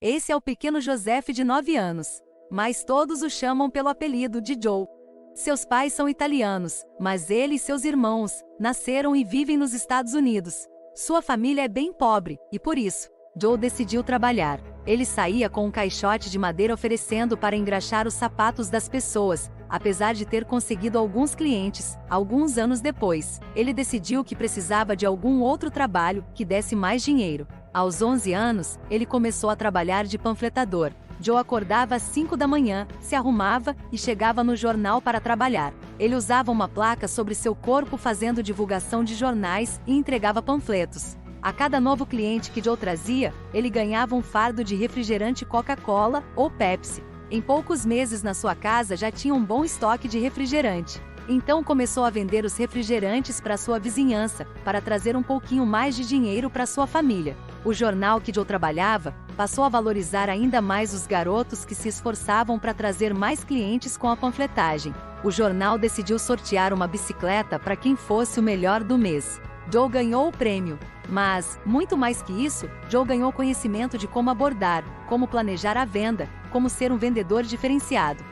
Esse é o pequeno Joseph de 9 anos. Mas todos o chamam pelo apelido de Joe. Seus pais são italianos, mas ele e seus irmãos nasceram e vivem nos Estados Unidos. Sua família é bem pobre, e por isso, Joe decidiu trabalhar. Ele saía com um caixote de madeira oferecendo para engraxar os sapatos das pessoas. Apesar de ter conseguido alguns clientes, alguns anos depois, ele decidiu que precisava de algum outro trabalho que desse mais dinheiro. Aos 11 anos, ele começou a trabalhar de panfletador. Joe acordava às 5 da manhã, se arrumava e chegava no jornal para trabalhar. Ele usava uma placa sobre seu corpo fazendo divulgação de jornais e entregava panfletos. A cada novo cliente que Joe trazia, ele ganhava um fardo de refrigerante Coca-Cola ou Pepsi. Em poucos meses na sua casa já tinha um bom estoque de refrigerante. Então começou a vender os refrigerantes para sua vizinhança, para trazer um pouquinho mais de dinheiro para sua família. O jornal que Joe trabalhava passou a valorizar ainda mais os garotos que se esforçavam para trazer mais clientes com a panfletagem. O jornal decidiu sortear uma bicicleta para quem fosse o melhor do mês. Joe ganhou o prêmio. Mas, muito mais que isso, Joe ganhou conhecimento de como abordar, como planejar a venda, como ser um vendedor diferenciado.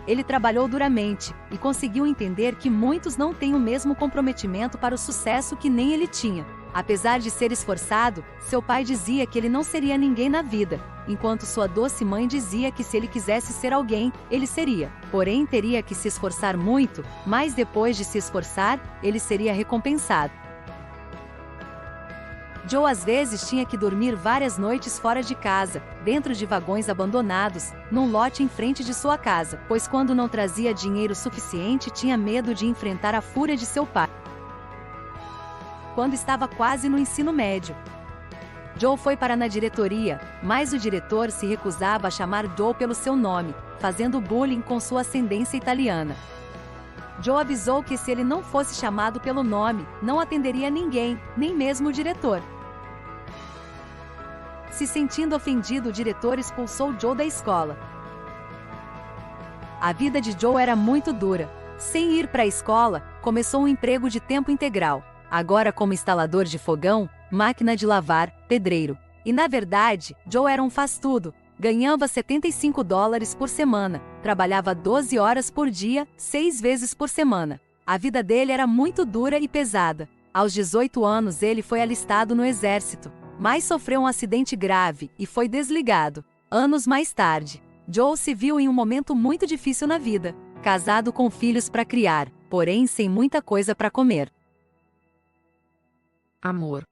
Ele trabalhou duramente e conseguiu entender que muitos não têm o mesmo comprometimento para o sucesso que nem ele tinha. Apesar de ser esforçado, seu pai dizia que ele não seria ninguém na vida, enquanto sua doce mãe dizia que se ele quisesse ser alguém, ele seria. Porém, teria que se esforçar muito, mas depois de se esforçar, ele seria recompensado. Joe às vezes tinha que dormir várias noites fora de casa, dentro de vagões abandonados, num lote em frente de sua casa, pois quando não trazia dinheiro suficiente tinha medo de enfrentar a fúria de seu pai. Quando estava quase no ensino médio, Joe foi parar na diretoria, mas o diretor se recusava a chamar Joe pelo seu nome, fazendo bullying com sua ascendência italiana. Joe avisou que se ele não fosse chamado pelo nome, não atenderia ninguém, nem mesmo o diretor. Se sentindo ofendido, o diretor expulsou Joe da escola. A vida de Joe era muito dura. Sem ir para a escola, começou um emprego de tempo integral. Agora como instalador de fogão, máquina de lavar, pedreiro. E na verdade, Joe era um faz-tudo. Ganhava $75 por semana, trabalhava 12 horas por dia, 6 vezes por semana. A vida dele era muito dura e pesada. Aos 18 anos ele foi alistado no exército, mas sofreu um acidente grave e foi desligado. Anos mais tarde, Joe se viu em um momento muito difícil na vida, casado com filhos para criar, porém sem muita coisa para comer. Amor.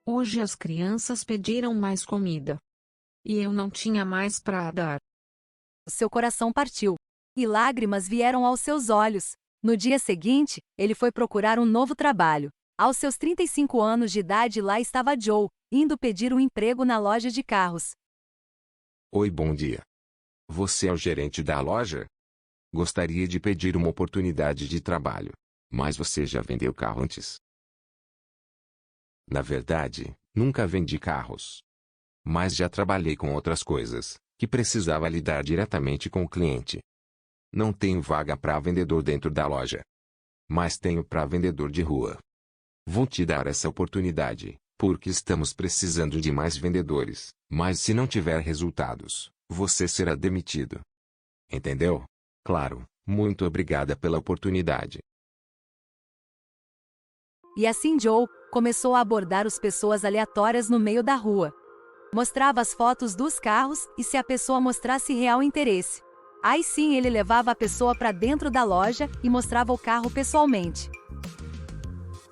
Hoje as crianças pediram mais comida. E eu não tinha mais para dar. Seu coração partiu, e lágrimas vieram aos seus olhos. No dia seguinte, ele foi procurar um novo trabalho. Aos seus 35 anos de idade, lá estava Joe, indo pedir um emprego na loja de carros. Oi, bom dia. Você é o gerente da loja? Gostaria de pedir uma oportunidade de trabalho. Mas você já vendeu carro antes? Na verdade, nunca vendi carros. Mas já trabalhei com outras coisas, que precisava lidar diretamente com o cliente. Não tenho vaga para vendedor dentro da loja. Mas tenho para vendedor de rua. Vou te dar essa oportunidade, porque estamos precisando de mais vendedores, mas se não tiver resultados, você será demitido. Entendeu? Claro, muito obrigada pela oportunidade. E assim Joe começou a abordar as pessoas aleatórias no meio da rua. Mostrava as fotos dos carros e se a pessoa mostrasse real interesse, aí sim ele levava a pessoa para dentro da loja e mostrava o carro pessoalmente.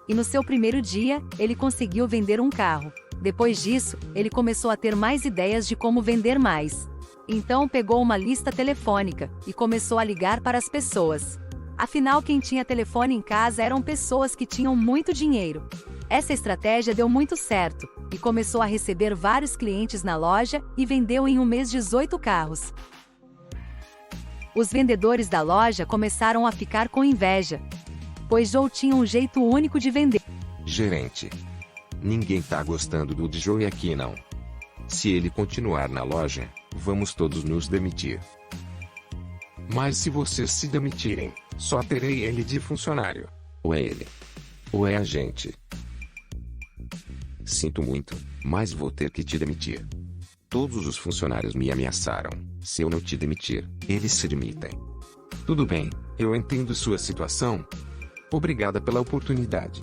E no seu primeiro dia, ele conseguiu vender um carro. Depois disso, ele começou a ter mais ideias de como vender mais. Então pegou uma lista telefônica e começou a ligar para as pessoas. Afinal, quem tinha telefone em casa eram pessoas que tinham muito dinheiro. Essa estratégia deu muito certo, e começou a receber vários clientes na loja e vendeu em um mês 18 carros. Os vendedores da loja começaram a ficar com inveja, pois Joe tinha um jeito único de vender. Gerente, ninguém tá gostando do Joe aqui não. Se ele continuar na loja, vamos todos nos demitir. Mas se vocês se demitirem, só terei ele de funcionário. Ou é ele, ou é a gente. Sinto muito, mas vou ter que te demitir. Todos os funcionários me ameaçaram. Se eu não te demitir, eles se demitem. Tudo bem, eu entendo sua situação. Obrigada pela oportunidade.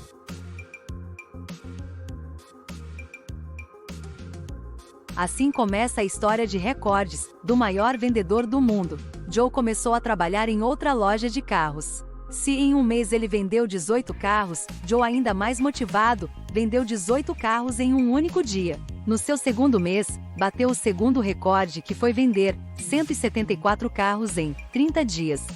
Assim começa a história de recordes, do maior vendedor do mundo. Joe começou a trabalhar em outra loja de carros. Se em um mês ele vendeu 18 carros, Joe, ainda mais motivado, vendeu 18 carros em um único dia. No seu segundo mês, bateu o segundo recorde, que foi vender 174 carros em 30 dias.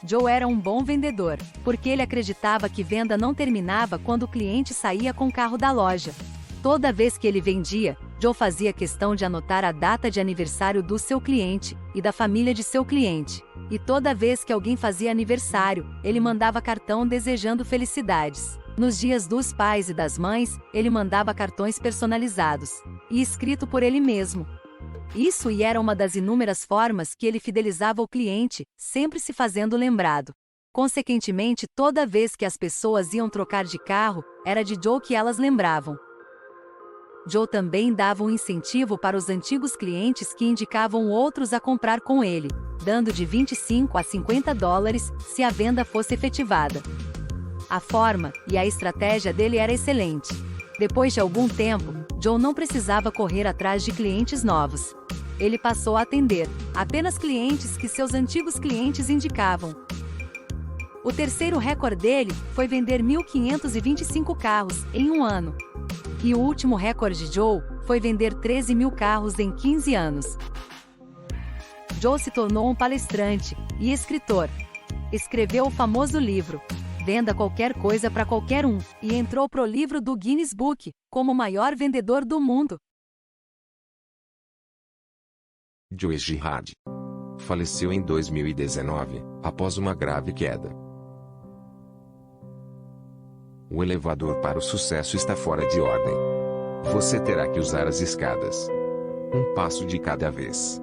Joe era um bom vendedor, porque ele acreditava que venda não terminava quando o cliente saía com o carro da loja. Toda vez que ele vendia, Joe fazia questão de anotar a data de aniversário do seu cliente e da família de seu cliente. E toda vez que alguém fazia aniversário, ele mandava cartão desejando felicidades. Nos dias dos pais e das mães, ele mandava cartões personalizados e escrito por ele mesmo. Isso era uma das inúmeras formas que ele fidelizava o cliente, sempre se fazendo lembrado. Consequentemente, toda vez que as pessoas iam trocar de carro, era de Joe que elas lembravam. Joe também dava um incentivo para os antigos clientes que indicavam outros a comprar com ele, dando de 25 a 50 dólares se a venda fosse efetivada. A forma e a estratégia dele era excelente. Depois de algum tempo, Joe não precisava correr atrás de clientes novos. Ele passou a atender apenas clientes que seus antigos clientes indicavam. O terceiro recorde dele foi vender 1.525 carros em um ano. E o último recorde de Joe foi vender 13 mil carros em 15 anos. Joe se tornou um palestrante e escritor. Escreveu o famoso livro Venda Qualquer Coisa para Qualquer Um e entrou pro livro do Guinness Book como o maior vendedor do mundo. Joe Girard faleceu em 2019, após uma grave queda. O elevador para o sucesso está fora de ordem. Você terá que usar as escadas. Um passo de cada vez.